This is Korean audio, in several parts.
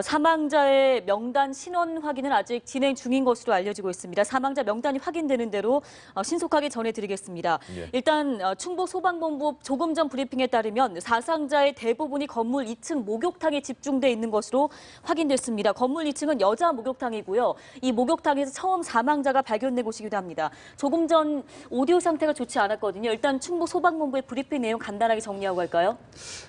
사망자의 명단 신원 확인은 아직 진행 중인 것으로 알려지고 있습니다. 사망자 명단이 확인되는 대로 신속하게 전해드리겠습니다. 예. 일단 충북 소방본부 조금 전 브리핑에 따르면 사상자의 대부분이 건물 2층 목욕탕에 집중돼 있는 것으로 확인됐습니다. 건물 2층은 여자 목욕탕이고요. 이 목욕탕에서 처음 사망자가 발견된 곳이기도 합니다. 조금 전 오디오 상태가 좋지 않았거든요. 일단 충북 소방본부의 브리핑 내용 간단하게 정리하고 갈까요?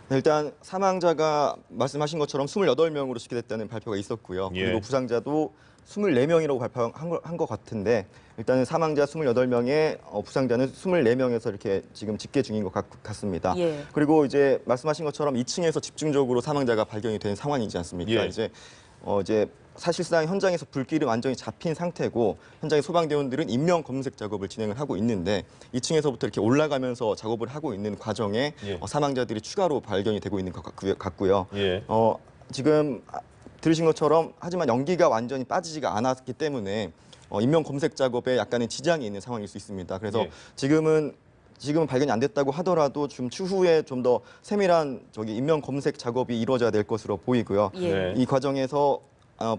네, 일단 사망자가 말씀하신 것처럼 28명으로 집계됐다는 발표가 있었고요. 예. 그리고 부상자도 24명이라고 발표한 것 같은데 일단은 사망자 28명에 부상자는 24명에서 이렇게 지금 집계 중인 것 같습니다. 예. 그리고 이제 말씀하신 것처럼 2층에서 집중적으로 사망자가 발견이 된 상황이지 않습니까? 예. 이제 사실상 현장에서 불길이 완전히 잡힌 상태고 현장의 소방대원들은 인명 검색 작업을 진행을 하고 있는데 2층에서부터 이렇게 올라가면서 작업을 하고 있는 과정에 예. 사망자들이 추가로 발견이 되고 있는 것 같고요. 예. 지금 들으신 것처럼 하지만 연기가 완전히 빠지지가 않았기 때문에 인명 검색 작업에 약간의 지장이 있는 상황일 수 있습니다. 그래서 예. 지금은 발견이 안 됐다고 하더라도 좀 추후에 좀 더 세밀한 인명 검색 작업이 이루어져야 될 것으로 보이고요. 예. 네. 이 과정에서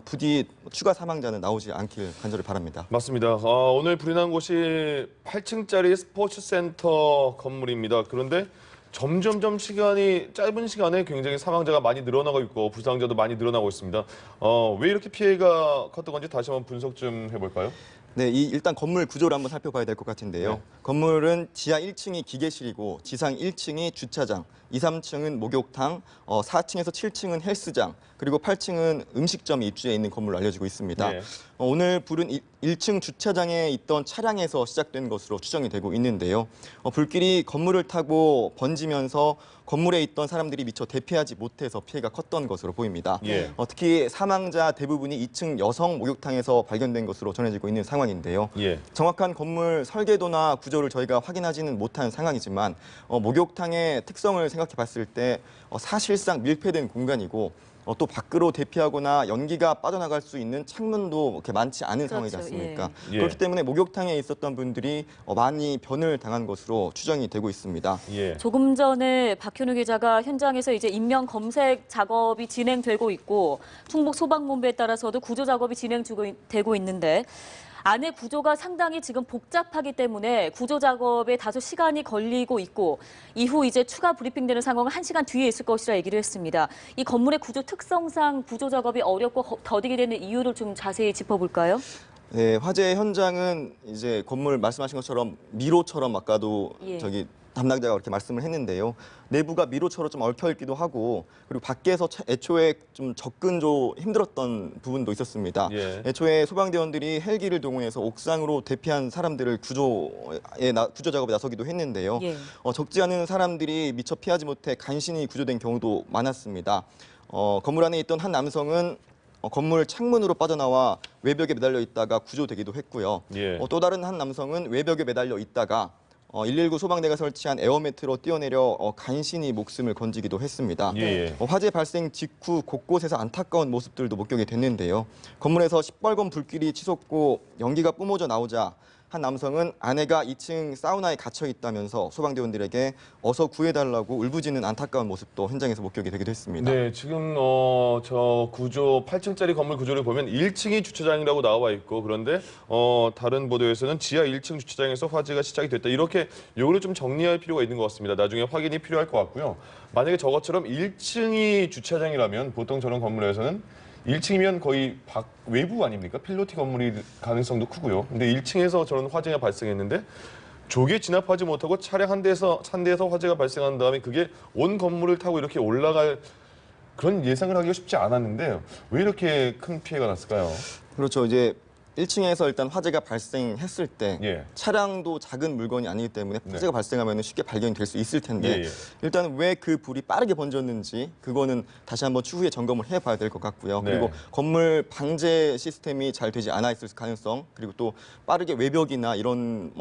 부디 추가 사망자는 나오지 않길 간절히 바랍니다. 맞습니다. 오늘 불이 난 곳이 8층짜리 스포츠센터 건물입니다. 그런데 점점점 짧은 시간에 굉장히 사망자가 많이 늘어나고 있고 부상자도 많이 늘어나고 있습니다. 왜 이렇게 피해가 컸던 건지 다시 한번 분석 좀 해볼까요? 네, 일단 건물 구조를 한번 살펴봐야 될 것 같은데요. 네. 건물은 지하 1층이 기계실이고 지상 1층이 주차장, 2, 3층은 목욕탕, 4층에서 7층은 헬스장, 그리고 8층은 음식점이 입주해 있는 건물로 알려지고 있습니다. 네. 오늘 불은 1층 주차장에 있던 차량에서 시작된 것으로 추정이 되고 있는데요. 불길이 건물을 타고 번지면서 건물에 있던 사람들이 미처 대피하지 못해서 피해가 컸던 것으로 보입니다. 예. 특히 사망자 대부분이 2층 여성 목욕탕에서 발견된 것으로 전해지고 있는 상황인데요. 예. 정확한 건물 설계도나 구조를 저희가 확인하지는 못한 상황이지만 목욕탕의 특성을 생각해 봤을 때 사실상 밀폐된 공간이고 또 밖으로 대피하거나 연기가 빠져나갈 수 있는 창문도 그렇게 많지 않은 상황이지 그렇죠. 않습니까? 예. 그렇기 때문에 목욕탕에 있었던 분들이 많이 변을 당한 것으로 추정이 되고 있습니다. 예. 조금 전에 박현우 기자가 현장에서 이제 인명 검색 작업이 진행되고 있고 충북 소방본부에 따라서도 구조 작업이 진행되고 있는데 안의 구조가 상당히 지금 복잡하기 때문에 구조 작업에 다소 시간이 걸리고 있고 이후 이제 추가 브리핑되는 상황은 1시간 뒤에 있을 것이라 얘기를 했습니다. 이 건물의 구조 특성상 구조 작업이 어렵고 더디게 되는 이유를 좀 자세히 짚어볼까요? 네, 화재 현장은 이제 건물 말씀하신 것처럼 미로처럼 아까도 예. 담당자가 그렇게 말씀을 했는데요. 내부가 미로처럼 좀 얽혀있기도 하고 그리고 밖에서 애초에 좀 접근도 힘들었던 부분도 있었습니다. 예. 애초에 소방대원들이 헬기를 동원해서 옥상으로 대피한 사람들을 구조 작업에 나서기도 했는데요. 예. 적지 않은 사람들이 미처 피하지 못해 간신히 구조된 경우도 많았습니다. 건물 안에 있던 한 남성은 건물 창문으로 빠져나와 외벽에 매달려 있다가 구조되기도 했고요. 예. 또 다른 한 남성은 외벽에 매달려 있다가 119 소방대가 설치한 에어매트로 뛰어내려 간신히 목숨을 건지기도 했습니다. 예. 화재 발생 직후 곳곳에서 안타까운 모습들도 목격이 됐는데요. 건물에서 시뻘건 불길이 치솟고 연기가 뿜어져 나오자 한 남성은 아내가 2층 사우나에 갇혀 있다면서 소방대원들에게 어서 구해달라고 울부짖는 안타까운 모습도 현장에서 목격이 되기도 했습니다. 네, 지금 저 구조 8층짜리 건물 구조를 보면 1층이 주차장이라고 나와 있고 그런데 다른 보도에서는 지하 1층 주차장에서 화재가 시작이 됐다. 이렇게 요거를 좀 정리할 필요가 있는 것 같습니다. 나중에 확인이 필요할 것 같고요. 만약에 저것처럼 1층이 주차장이라면 보통 저런 건물에서는 1층이면 거의 외부 아닙니까? 필로티 건물이 가능성도 크고요. 근데 1층에서 저런 화재가 발생했는데 조기에 진압하지 못하고 차량 한 대에서 화재가 발생한 다음에 그게 온 건물을 타고 이렇게 올라갈 그런 예상을 하기가 쉽지 않았는데 왜 이렇게 큰 피해가 났을까요? 그렇죠. 이제 1층에서 일단 화재가 발생했을 때 예. 차량도 작은 물건이 아니기 때문에 화재가 발생하면 쉽게 발견이 될 수 있을 텐데 예. 일단 왜 그 불이 빠르게 번졌는지 그거는 다시 한번 추후에 점검을 해봐야 될 것 같고요. 네. 그리고 건물 방제 시스템이 잘 되지 않아 있을 가능성 그리고 또 빠르게 외벽이나 이런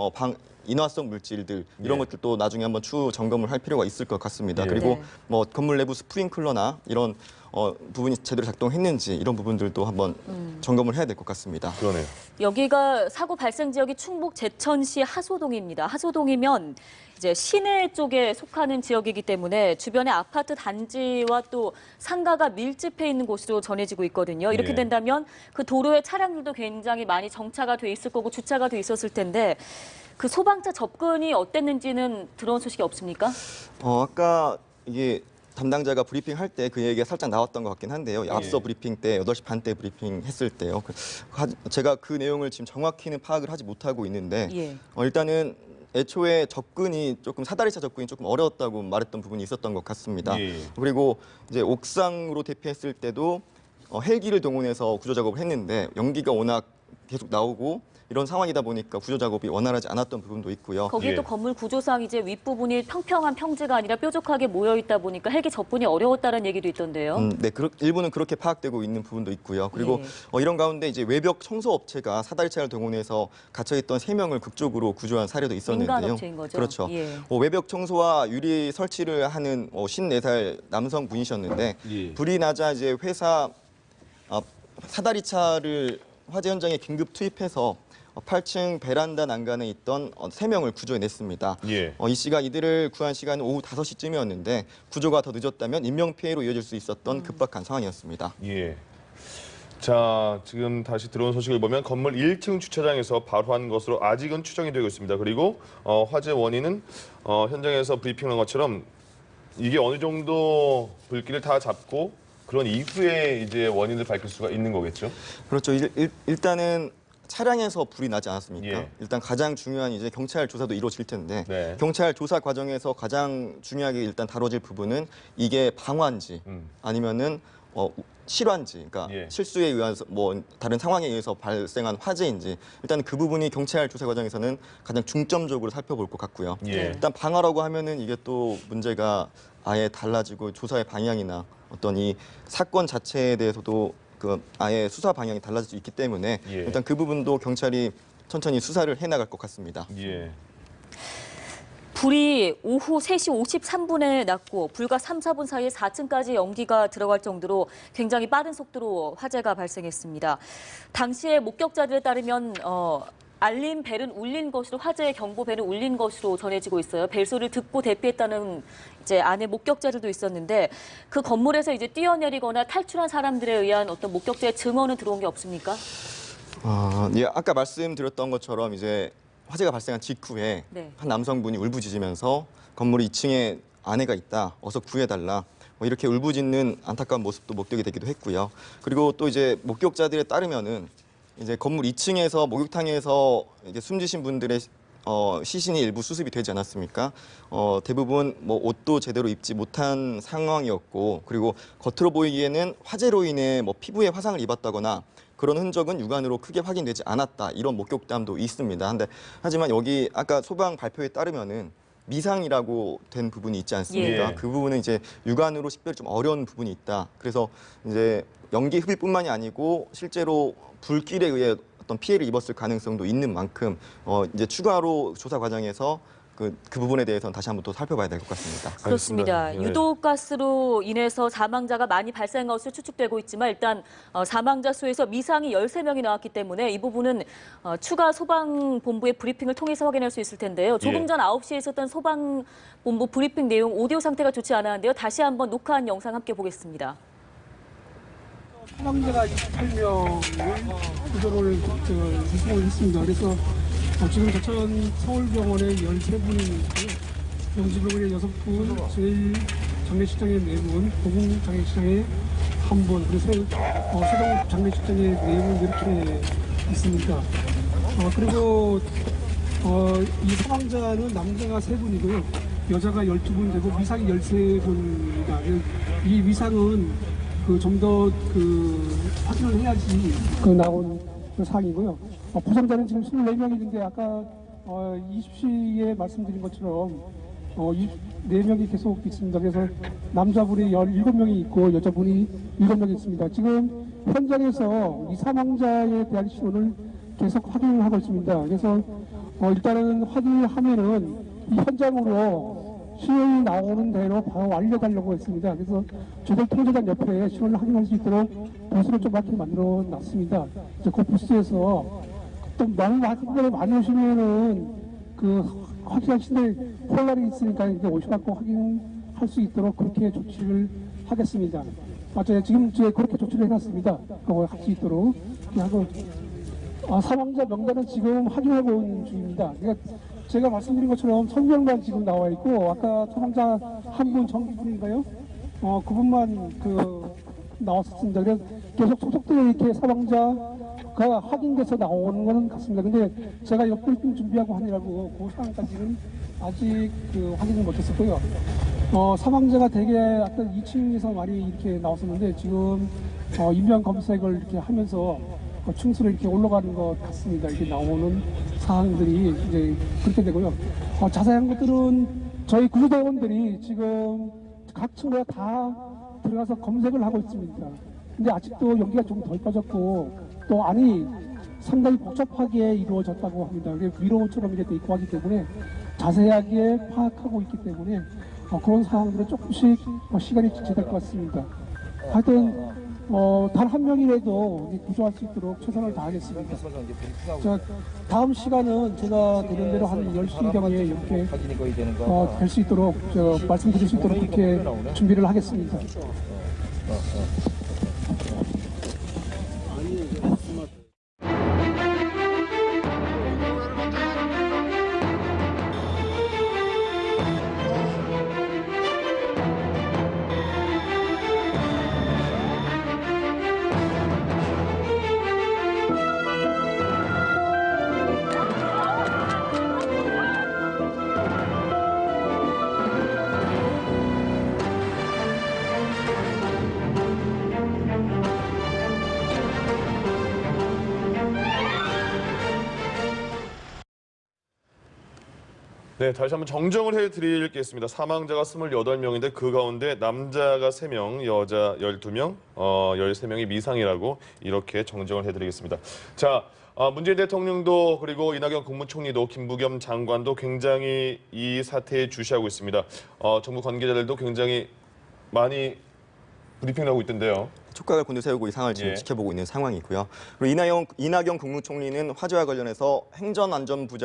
인화성 물질들 이런 예. 것들도 나중에 한번 추후 점검을 할 필요가 있을 것 같습니다. 예. 그리고 네. 건물 내부 스프링클러나 이런 부분이 제대로 작동했는지 이런 부분들도 한번 점검을 해야 될 것 같습니다. 그러네요. 여기가 사고 발생 지역이 충북 제천시 하소동입니다. 하소동이면 이제 시내 쪽에 속하는 지역이기 때문에 주변에 아파트 단지와 또 상가가 밀집해 있는 곳으로 전해지고 있거든요. 이렇게 예. 된다면 그 도로에 차량들도 굉장히 많이 정차가 돼 있을 거고 주차가 돼 있었을 텐데 그 소방차 접근이 어땠는지는 들어온 소식이 없습니까? 아까 이게 담당자가 브리핑 할 때 그 얘기가 살짝 나왔던 것 같긴 한데요. 앞서 브리핑 때 8시 반 때 브리핑 했을 때요. 제가 그 내용을 지금 정확히는 파악을 하지 못하고 있는데 예. 일단은 애초에 접근이 조금 사다리차 접근이 조금 어려웠다고 말했던 부분이 있었던 것 같습니다. 예. 그리고 이제 옥상으로 대피했을 때도 헬기를 동원해서 구조 작업을 했는데 연기가 워낙 계속 나오고 이런 상황이다 보니까 구조 작업이 원활하지 않았던 부분도 있고요. 거기에 예. 또 건물 구조상 이제 윗부분이 평평한 평지가 아니라 뾰족하게 모여 있다 보니까 헬기 접근이 어려웠다는 얘기도 있던데요. 네, 일부는 그렇게 파악되고 있는 부분도 있고요. 그리고 예. 이런 가운데 이제 외벽 청소 업체가 사다리차를 동원해서 갇혀있던 3명을 극적으로 구조한 사례도 있었는데요. 민간업체인 거죠? 그렇죠. 예. 외벽 청소와 유리 설치를 하는 54살 남성분이셨는데 예. 불이 나자 이제 회사 사다리차를 화재 현장에 긴급 투입해서 8층 베란다 난간에 있던 3명을 구조해냈습니다. 예. 이 씨가 이들을 구한 시간은 오후 5시쯤이었는데 구조가 더 늦었다면 인명피해로 이어질 수 있었던 급박한 상황이었습니다. 예. 자, 지금 다시 들어온 소식을 보면 건물 1층 주차장에서 발화한 것으로 아직은 추정이 되고 있습니다. 그리고 화재 원인은 현장에서 브리핑한 것처럼 이게 어느 정도 불길을 다 잡고 그런 이후에 이제 원인을 밝힐 수가 있는 거겠죠? 그렇죠. 일단은 차량에서 불이 나지 않았습니까? 예. 일단 가장 중요한 이제 경찰 조사도 이루어질 텐데 네. 경찰 조사 과정에서 가장 중요하게 일단 다뤄질 부분은 이게 방화인지 아니면은 실화인지, 그러니까 예. 실수에 의해서 뭐 다른 상황에 의해서 발생한 화재인지 일단 그 부분이 경찰 조사 과정에서는 가장 중점적으로 살펴볼 것 같고요. 예. 일단 방화라고 하면은 이게 또 문제가 아예 달라지고 조사의 방향이나 어떤 이 사건 자체에 대해서도 그 아예 수사 방향이 달라질 수 있기 때문에 예. 일단 그 부분도 경찰이 천천히 수사를 해나갈 것 같습니다. 예. 불이 오후 3시 53분에 났고 불과 3, 4분 사이에 4층까지 연기가 들어갈 정도로 굉장히 빠른 속도로 화재가 발생했습니다. 당시에 목격자들에 따르면 알림 벨은 울린 것으로 화재의 경보 벨은 울린 것으로 전해지고 있어요. 벨소리를 듣고 대피했다는 이제 안에 목격자들도 있었는데 그 건물에서 이제 뛰어내리거나 탈출한 사람들에 의한 어떤 목격자의 증언은 들어온 게 없습니까? 예, 아까 말씀드렸던 것처럼 이제 화재가 발생한 직후에 네. 한 남성분이 울부짖으면서 건물 2층에 아내가 있다, 어서 구해달라. 이렇게 울부짖는 안타까운 모습도 목격이 되기도 했고요. 그리고 또 이제 목격자들에 따르면은 이제 건물 2층에서 목욕탕에서 이제 숨지신 분들의 시신이 일부 수습이 되지 않았습니까? 대부분 뭐 옷도 제대로 입지 못한 상황이었고, 그리고 겉으로 보이기에는 화재로 인해 뭐 피부에 화상을 입었다거나 그런 흔적은 육안으로 크게 확인되지 않았다, 이런 목격담도 있습니다. 하지만 여기 아까 소방 발표에 따르면은 미상이라고 된 부분이 있지 않습니까? 예. 그 부분은 이제 육안으로 식별이 좀 어려운 부분이 있다. 그래서 이제 연기 흡입뿐만이 아니고 실제로 불길에 의해 어떤 피해를 입었을 가능성도 있는 만큼 이제 추가로 조사 과정에서 그 부분에 대해서는 다시 한번 또 살펴봐야 될 것 같습니다. 그렇습니다. 알겠습니다. 예. 유독가스로 인해서 사망자가 많이 발생한 것으로 추측되고 있지만 일단 사망자 수에서 미상이 13명이 나왔기 때문에 이 부분은 추가 소방본부의 브리핑을 통해서 확인할 수 있을 텐데요. 조금 예. 전 9시에 있었던 소방본부 브리핑 내용 오디오 상태가 좋지 않았는데요. 다시 한번 녹화한 영상 함께 보겠습니다. 사망자가 28명을 구조를 구성을 했습니다. 그래서 지금 저천 서울병원에 13분이 있고요. 영지병원에 6분, 제일 장례식장에 4분, 고궁 장례식장에 1분, 그래서 세종 장례식장에 4분 이렇게 있습니다. 그리고 이 사망자는 남자가 3분이고요. 여자가 12분 되고 미상이 13분입니다. 이 미상은 좀 더 확인을 해야지 나온 사항이고요. 부상자는 지금 24명이 있는데 아까 20시에 말씀드린 것처럼 4명이 계속 있습니다. 그래서 남자분이 17명이 있고 여자분이 7명이 있습니다. 지금 현장에서 이 사망자에 대한 신원을 계속 확인을 하고 있습니다. 그래서 일단은 확인을 하면은 이 현장으로 신원이 나오는 대로 바로 알려달라고 했습니다. 그래서 조별 통제단 옆에 신원을 확인할 수 있도록 부스를 조그맣게 만들어 놨습니다. 이제 그 부스에서 또 너무 확인을 많이 오시면은 그 확인하시는데 혼란이 있으니까 이제 오셔갖고 확인할 수 있도록 그렇게 조치를 하겠습니다. 맞아요. 지금 이제 그렇게 조치를 해놨습니다. 그거 할 수 있도록 하고 사망자 명단은 지금 확인하고 있는 중입니다. 그러니까 제가 말씀드린 것처럼 1000명만 지금 나와 있고 아까 사망자 한 분 정기분인가요? 그분만 나왔었습니다. 그래서 계속 소속되어 이렇게 사망자가 확인돼서 나오는 것은 같습니다. 근데 제가 옆불 준비하고 하느라고 그 상황까지는 아직 확인을 못했었고요. 사망자가 대개 어떤 2층에서 많이 이렇게 나왔었는데 지금 인명 검색을 이렇게 하면서 층수로 이렇게 올라가는 것 같습니다. 이렇게 나오는 사항들이 이제 그렇게 되고요. 자세한 것들은 저희 구조대원들이 지금 각 층마다 다 들어가서 검색을 하고 있습니다. 근데 아직도 연기가 좀 덜 빠졌고 또 안이 상당히 복잡하게 이루어졌다고 합니다. 위로처럼 이렇게 있고 하기 때문에 자세하게 파악하고 있기 때문에 그런 상황들은 조금씩 시간이 지체될 것 같습니다. 하여튼 단 한 명이라도 구조할 수 있도록 최선을 다하겠습니다. 다음 시간은 제가 되는 대로 한 10시경에 이렇게 될 수 있도록 말씀드릴 수 있도록 그렇게 준비를 하겠습니다. 네, 다시 한번 정정을 해드리겠습니다. 사망자가 28명인데 그 가운데 남자가 3명, 여자 12명, 13명이 미상이라고 이렇게 정정을 해드리겠습니다. 자, 문재인 대통령도 그리고 이낙연 국무총리도 김부겸 장관도 굉장히 이 사태에 주시하고 있습니다. 정부 관계자들도 굉장히 많이 브리핑을 하고 있던데요. 촉각을 곤두세우고 이 상황을 지금 지켜보고 있는 상황이고요. 그리고 이낙연 국무총리는 화재와 관련해서 행정안전부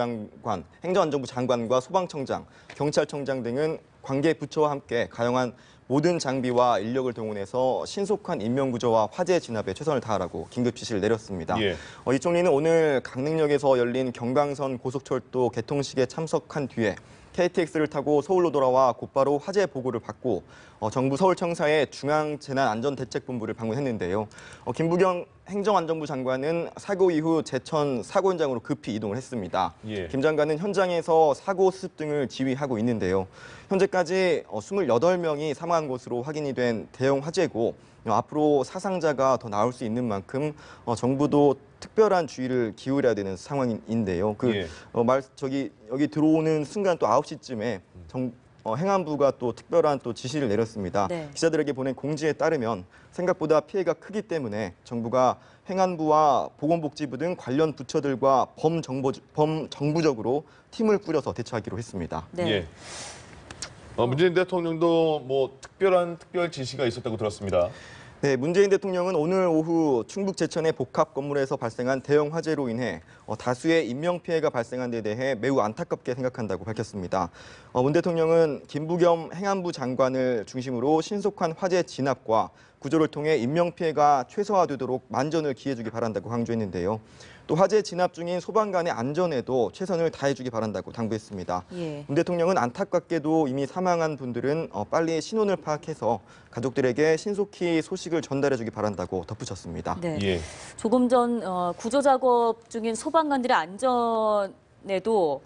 장관과 소방청장, 경찰청장 등은 관계 부처와 함께 가용한 모든 장비와 인력을 동원해서 신속한 인명구조와 화재 진압에 최선을 다하라고 긴급 지시를 내렸습니다. 이 총리는 오늘 강릉역에서 열린 경강선 고속철도 개통식에 참석한 뒤에 KTX를 타고 서울로 돌아와 곧바로 화재 보고를 받고 정부 서울청사의 중앙재난안전대책본부를 방문했는데요. 김부겸 행정안전부 장관은 사고 이후 제천 사고 현장으로 급히 이동을 했습니다. 김 장관은 현장에서 사고 수습 등을 지휘하고 있는데요. 현재까지 28명이 사망한 것으로 확인이 된 대형 화재고 앞으로 사상자가 더 나올 수 있는 만큼 정부도 특별한 주의를 기울여야 되는 상황인데요. 여기 들어오는 순간 또 9시쯤에 행안부가 또 특별한 또 지시를 내렸습니다. 네. 기자들에게 보낸 공지에 따르면 생각보다 피해가 크기 때문에 정부가 행안부와 보건복지부 등 관련 부처들과 범정부적으로 팀을 꾸려서 대처하기로 했습니다. 네. 문재인 대통령도 특별 지시가 있었다고 들었습니다. 네, 문재인 대통령은 오늘 오후 충북 제천의 복합 건물에서 발생한 대형 화재로 인해 다수의 인명피해가 발생한 데 대해 매우 안타깝게 생각한다고 밝혔습니다. 문 대통령은 김부겸 행안부 장관을 중심으로 신속한 화재 진압과 구조를 통해 인명피해가 최소화되도록 만전을 기해주기 바란다고 강조했는데요. 또 화재 진압 중인 소방관의 안전에도 최선을 다해주기 바란다고 당부했습니다. 문 대통령은 안타깝게도 이미 사망한 분들은 빨리 신원을 파악해서 가족들에게 신속히 소식을 전달해주기 바란다고 덧붙였습니다. 네. 조금 전 구조 작업 중인 소방관들의 안전에도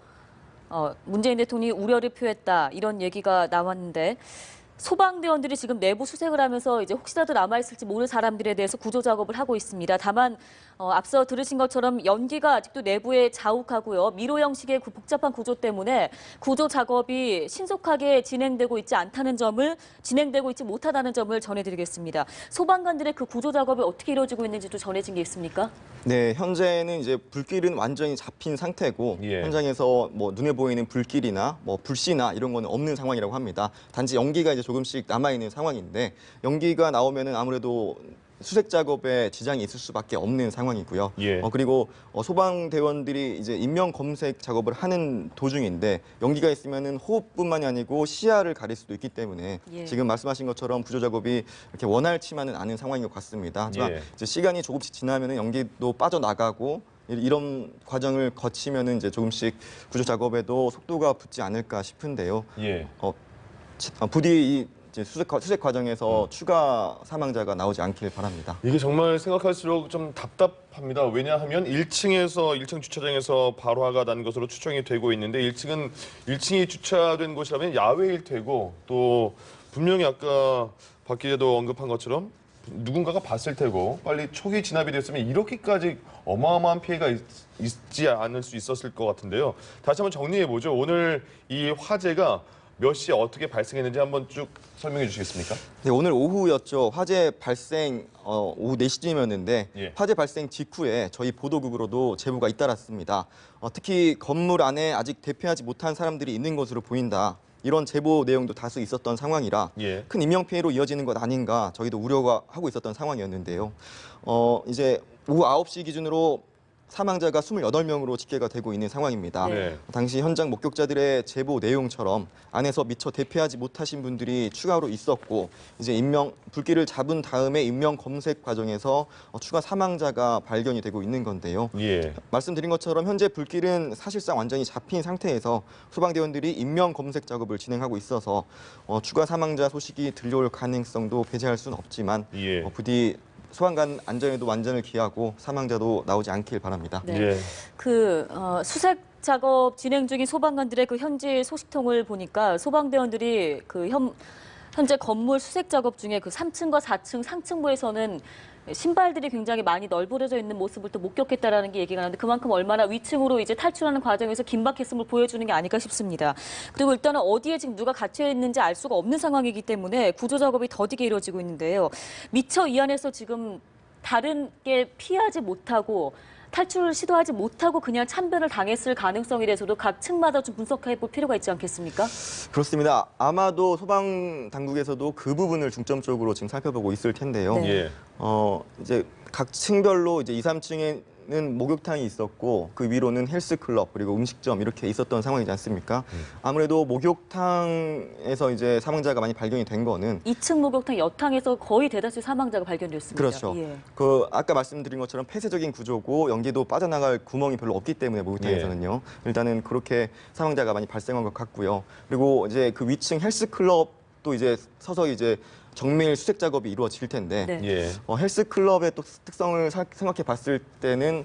문재인 대통령이 우려를 표했다 이런 얘기가 나왔는데 소방대원들이 지금 내부 수색을 하면서 이제 혹시라도 남아있을지 모를 사람들에 대해서 구조 작업을 하고 있습니다. 다만 앞서 들으신 것처럼 연기가 아직도 내부에 자욱하고요. 미로 형식의 복잡한 구조 때문에 구조 작업이 신속하게 진행되고 있지 못하다는 점을 전해드리겠습니다. 소방관들의 그 구조 작업이 어떻게 이루어지고 있는지도 전해진 게 있습니까? 네, 현재는 이제 불길은 완전히 잡힌 상태고 예. 현장에서 뭐 눈에 보이는 불길이나 뭐 불씨나 이런 거는 없는 상황이라고 합니다. 단지 연기가 이제 조금씩 남아 있는 상황인데 연기가 나오면은 아무래도 수색 작업에 지장이 있을 수밖에 없는 상황이고요. 예. 그리고 소방대원들이 이제 인명 검색 작업을 하는 도중인데 연기가 있으면은 호흡뿐만이 아니고 시야를 가릴 수도 있기 때문에 예. 지금 말씀하신 것처럼 구조 작업이 이렇게 원활치만은 않은 상황인 것 같습니다. 하지만 예. 이제 시간이 조금씩 지나면은 연기도 빠져나가고 이런 과정을 거치면은 이제 조금씩 구조 작업에도 속도가 붙지 않을까 싶은데요. 예. 부디 이 이제 수색 과정에서 추가 사망자가 나오지 않길 바랍니다. 이게 정말 생각할수록 좀 답답합니다. 왜냐하면 1층 주차장에서 발화가 난 것으로 추정이 되고 있는데 1층이 주차된 곳이라면 야외일 테고 또 분명히 아까 박 기자도 언급한 것처럼 누군가가 봤을 테고 빨리 초기 진압이 됐으면 이렇게까지 어마어마한 피해가 있지 않을 수 있었을 것 같은데요. 다시 한번 정리해보죠. 오늘 이 화재가 몇 시에 어떻게 발생했는지 한번 쭉 설명해 주시겠습니까? 네, 오늘 오후였죠. 화재 발생 오후 4시쯤이었는데 예. 화재 발생 직후에 저희 보도국으로도 제보가 잇따랐습니다. 특히 건물 안에 아직 대피하지 못한 사람들이 있는 것으로 보인다. 이런 제보 내용도 다수 있었던 상황이라 예. 큰 인명피해로 이어지는 것 아닌가 저희도 우려가 하고 있었던 상황이었는데요. 이제 오후 9시 기준으로 사망자가 28명으로 집계가 되고 있는 상황입니다. 네. 당시 현장 목격자들의 제보 내용처럼 안에서 미처 대피하지 못하신 분들이 추가로 있었고 이제 불길을 잡은 다음에 인명 검색 과정에서 추가 사망자가 발견이 되고 있는 건데요. 예. 말씀드린 것처럼 현재 불길은 사실상 완전히 잡힌 상태에서 소방대원들이 인명 검색 작업을 진행하고 있어서 추가 사망자 소식이 들려올 가능성도 배제할 수는 없지만 예. 부디 소방관 안전에도 완전을 기하고 사망자도 나오지 않길 바랍니다. 네. 예. 수색 작업 진행 중인 소방관들의 그 현지 소식통을 보니까 소방대원들이 현재 건물 수색 작업 중에 그 3층과 4층 상층부에서는 신발들이 굉장히 많이 널브러져 있는 모습을 또 목격했다라는 게 얘기가 나는데 그만큼 얼마나 위층으로 이제 탈출하는 과정에서 긴박했음을 보여주는 게 아닐까 싶습니다. 그리고 일단은 어디에 지금 누가 갇혀 있는지 알 수가 없는 상황이기 때문에 구조 작업이 더디게 이루어지고 있는데요. 미처 이 안에서 지금 다른 게 피하지 못하고 탈출을 시도하지 못하고 그냥 참변을 당했을 가능성에 대해서도 각 층마다 좀 분석해 볼 필요가 있지 않겠습니까? 그렇습니다. 아마도 소방 당국에서도 그 부분을 중점적으로 지금 살펴보고 있을 텐데요. 네. 예. 이제 각 층별로 이제 2, 3층에는 목욕탕이 있었고 그 위로는 헬스클럽 그리고 음식점 이렇게 있었던 상황이지 않습니까? 아무래도 목욕탕에서 이제 사망자가 많이 발견이 된 거는 2층 목욕탕 여탕에서 거의 대다수 사망자가 발견됐습니다. 그렇죠. 예. 아까 말씀드린 것처럼 폐쇄적인 구조고 연기도 빠져나갈 구멍이 별로 없기 때문에 목욕탕에서는요. 일단은 그렇게 사망자가 많이 발생한 것 같고요. 그리고 이제 그 위층 헬스클럽도 이제 서서히 이제 정밀 수색 작업이 이루어질 텐데 네. 예. 헬스클럽의 또 특성을 생각해 봤을 때는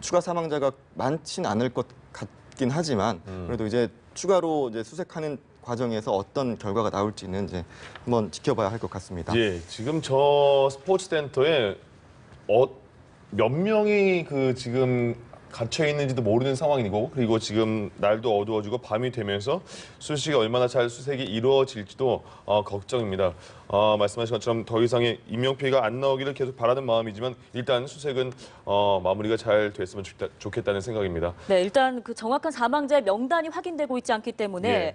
추가 사망자가 많지는 않을 것 같긴 하지만 그래도 이제 추가로 이제 수색하는 과정에서 어떤 결과가 나올지는 이제 한번 지켜봐야 할 것 같습니다. 예. 지금 저 스포츠 센터에 몇 명이 지금 갇혀 있는지도 모르는 상황이고 그리고 지금 날도 어두워지고 밤이 되면서 수색이 얼마나 잘 수색이 이루어질지도 걱정입니다. 말씀하신 것처럼 더 이상의 인명 피해가 안 나오기를 계속 바라는 마음이지만 일단 수색은 마무리가 잘 됐으면 좋겠다는 생각입니다. 네, 일단 그 정확한 사망자의 명단이 확인되고 있지 않기 때문에 예.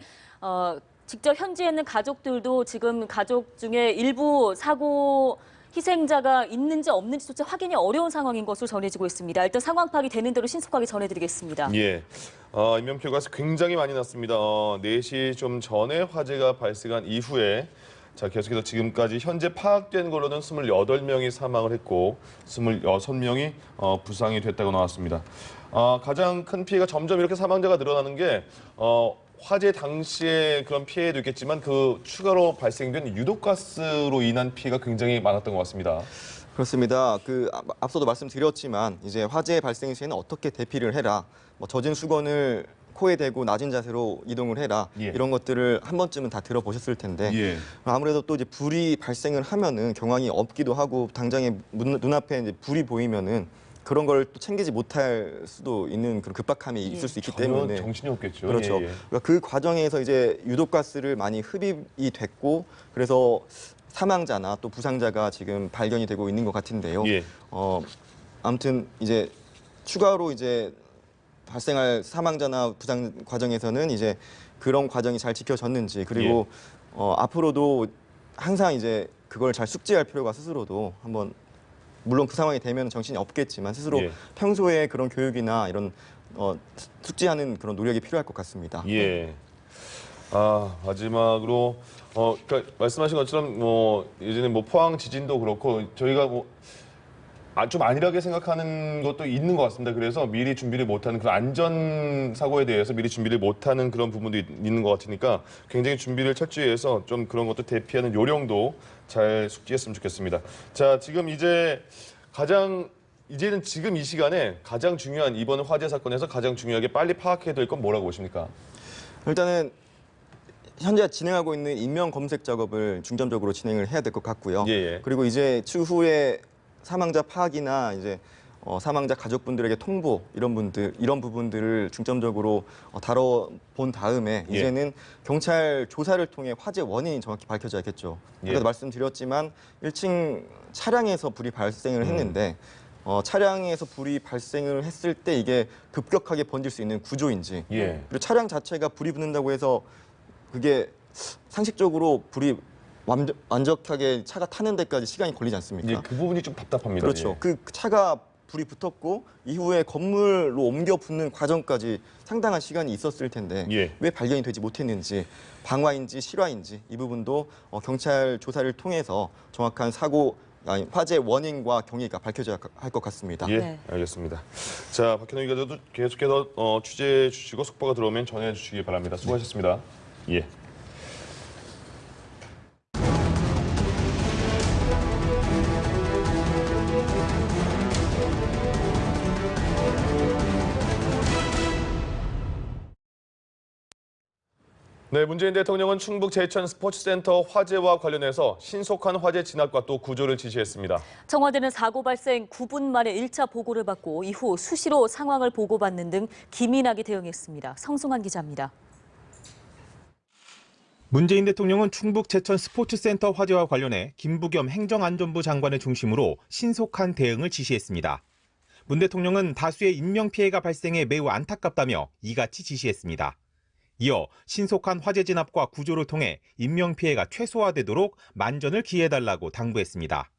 직접 현지에 있는 가족들도 지금 가족 중에 일부 사고 희생자가 있는지 없는지조차 확인이 어려운 상황인 것으로 전해지고 있습니다. 일단 상황 파악이 되는 대로 신속하게 전해드리겠습니다. 예. 인명피해가 굉장히 많이 났습니다. 4시 좀 전에 화재가 발생한 이후에 계속해서 지금까지 현재 파악된 걸로는 28명이 사망을 했고 26명이 부상이 됐다고 나왔습니다. 가장 큰 피해가 점점 이렇게 사망자가 늘어나는 게 화재 당시에 그런 피해도 있겠지만 그 추가로 발생된 유독가스로 인한 피해가 굉장히 많았던 것 같습니다. 그렇습니다. 앞서도 말씀드렸지만 이제 화재 발생 시에는 어떻게 대피를 해라, 젖은 수건을 코에 대고 낮은 자세로 이동을 해라. 예. 이런 것들을 한 번쯤은 다 들어보셨을 텐데 예. 아무래도 또 이제 불이 발생을 하면은 경황이 없기도 하고 당장에 눈앞에 이제 불이 보이면은 그런 걸 또 챙기지 못할 수도 있는 그런 급박함이 있을 수 있기 전혀 때문에 정신이 없겠죠. 그렇죠. 예, 예. 그러니까 그 과정에서 이제 유독가스를 많이 흡입이 됐고 그래서 사망자나 또 부상자가 지금 발견이 되고 있는 것 같은데요. 예. 아무튼 이제 추가로 이제 발생할 사망자나 부상 과정에서는 이제 그런 과정이 잘 지켜졌는지 그리고 앞으로도 항상 이제 그걸 잘 숙지할 필요가 스스로도 한번 물론 그 상황이 되면 정신이 없겠지만 스스로 예. 평소에 그런 교육이나 이런 숙지하는 그런 노력이 필요할 것 같습니다. 예. 마지막으로 그러니까 말씀하신 것처럼 예전에 포항 지진도 그렇고 저희가 좀 안일하게 생각하는 것도 있는 것 같습니다. 그래서 미리 준비를 못하는 그런 안전 사고에 대해서 미리 준비를 못하는 그런 부분도 있는 것 같으니까 굉장히 준비를 철저히 해서 좀 그런 것도 대피하는 요령도 잘 숙지했으면 좋겠습니다. 자, 지금 이제는 지금 이 시간에 가장 중요한 이번 화재 사건에서 가장 중요하게 빨리 파악해야 될 건 뭐라고 보십니까? 일단은 현재 진행하고 있는 인명 검색 작업을 중점적으로 진행을 해야 될 것 같고요. 예. 그리고 이제 추후에 사망자 파악이나 이제 사망자 가족분들에게 통보 이런 부분들을 중점적으로 다뤄본 다음에 예. 이제는 경찰 조사를 통해 화재 원인이 정확히 밝혀져야겠죠. 아까도 말씀드렸지만 1층 차량에서 불이 발생을 했는데 차량에서 불이 발생을 했을 때 이게 급격하게 번질 수 있는 구조인지 예. 그리고 차량 자체가 불이 붙는다고 해서 그게 상식적으로 불이 완벽하게 차가 타는 데까지 시간이 걸리지 않습니까? 예, 그 부분이 좀 답답합니다. 그렇죠. 예. 그 차가 불이 붙었고 이후에 건물로 옮겨 붙는 과정까지 상당한 시간이 있었을 텐데 예. 왜 발견이 되지 못했는지 방화인지 실화인지 이 부분도 경찰 조사를 통해서 정확한 화재 원인과 경위가 밝혀져야 할 것 같습니다. 예, 네. 알겠습니다. 자, 박현우 기자도 계속해서 취재해 주시고 속보가 들어오면 전해 주시기 바랍니다. 수고하셨습니다. 예. 네, 문재인 대통령은 충북 제천 스포츠센터 화재와 관련해서 신속한 화재 진압과 또 구조를 지시했습니다. 청와대는 사고 발생 9분 만에 1차 보고를 받고 이후 수시로 상황을 보고받는 등 기민하게 대응했습니다. 성승환 기자입니다. 문재인 대통령은 충북 제천 스포츠센터 화재와 관련해 김부겸 행정안전부 장관을 중심으로 신속한 대응을 지시했습니다. 문 대통령은 다수의 인명피해가 발생해 매우 안타깝다며 이같이 지시했습니다. 이어 신속한 화재 진압과 구조를 통해 인명피해가 최소화되도록 만전을 기해달라고 당부했습니다.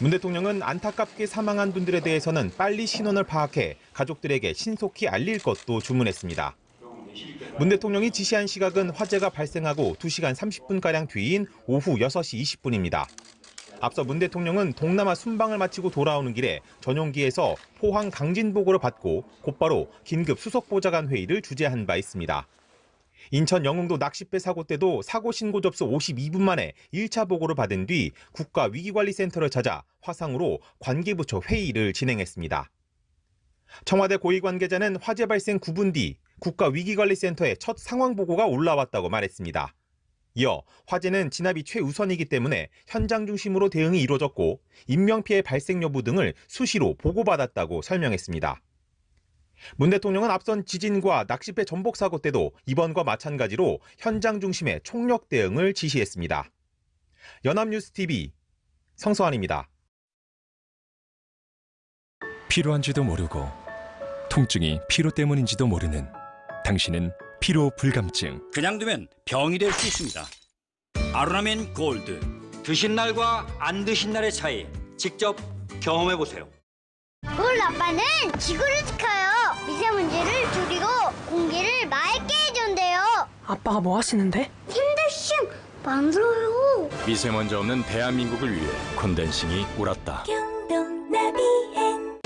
문 대통령은 안타깝게 사망한 분들에 대해서는 빨리 신원을 파악해 가족들에게 신속히 알릴 것도 주문했습니다. 문 대통령이 지시한 시각은 화재가 발생하고 2시간 30분가량 뒤인 오후 6시 20분입니다. 앞서 문 대통령은 동남아 순방을 마치고 돌아오는 길에 전용기에서 포항 강진 보고를 받고 곧바로 긴급 수석보좌관 회의를 주재한 바 있습니다. 인천 영흥도 낚싯배 사고 때도 사고 신고 접수 52분 만에 1차 보고를 받은 뒤 국가위기관리센터를 찾아 화상으로 관계부처 회의를 진행했습니다. 청와대 고위 관계자는 화재 발생 9분 뒤 국가위기관리센터에 첫 상황 보고가 올라왔다고 말했습니다. 이어 화재는 진압이 최우선이기 때문에 현장 중심으로 대응이 이루어졌고 인명피해 발생 여부 등을 수시로 보고받았다고 설명했습니다. 문 대통령은 앞선 지진과 낚싯배 전복 사고 때도 이번과 마찬가지로 현장 중심의 총력 대응을 지시했습니다. 연합뉴스TV 성서환입니다. 필요한지도 모르고 통증이 피로 때문인지도 모르는 당신은 피로 불감증. 그냥 두면 병이 될 수 있습니다. 아로나멘 골드. 드신 날과 안 드신 날의 차이 직접 경험해 보세요. 울 아빠는 지구를 지켜요. 미세먼지를 줄이고 공기를 맑게 해준대요. 아빠가 뭐 하시는데? 콘덴싱 만들어요. 미세먼지 없는 대한민국을 위해 콘덴싱이 울었다. 경동나비엔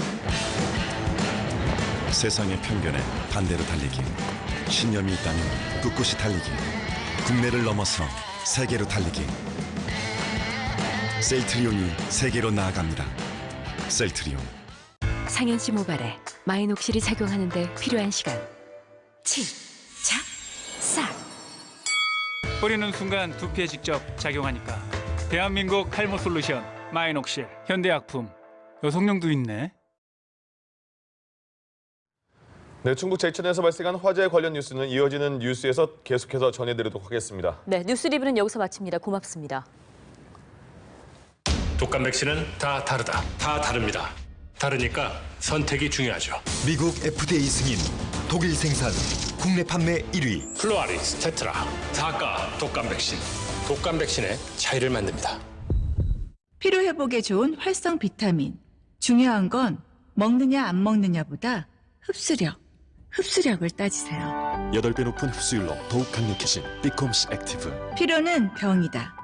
세상의 편견에 반대로 달리기. 신념이 있다면 꿋꿋이 달리기. 국내를 넘어서 세계로 달리기. 셀트리온이 세계로 나아갑니다. 셀트리온. 상현씨 모발에 마이녹실이 작용하는 데 필요한 시간. 치착 싹. 뿌리는 순간 두피에 직접 작용하니까. 대한민국 탈모 솔루션 마이녹실 현대약품. 여성용도 있네. 네, 충북 제천에서 발생한 화재 관련 뉴스는 이어지는 뉴스에서 계속해서 전해드리도록 하겠습니다. 네, 뉴스 리뷰는 여기서 마칩니다. 고맙습니다. 독감 백신은 다 다르다. 다 다릅니다. 다르니까 선택이 중요하죠. 미국 FDA 승인, 독일 생산, 국내 판매 1위. 플로아리스 테트라, 다가 독감 백신. 독감 백신의 차이를 만듭니다. 피로 회복에 좋은 활성 비타민. 중요한 건 먹느냐 안 먹느냐보다 흡수력을 따지세요. 8배 높은 흡수율로 더욱 강력해진 비콤스 액티브. 피로는 병이다.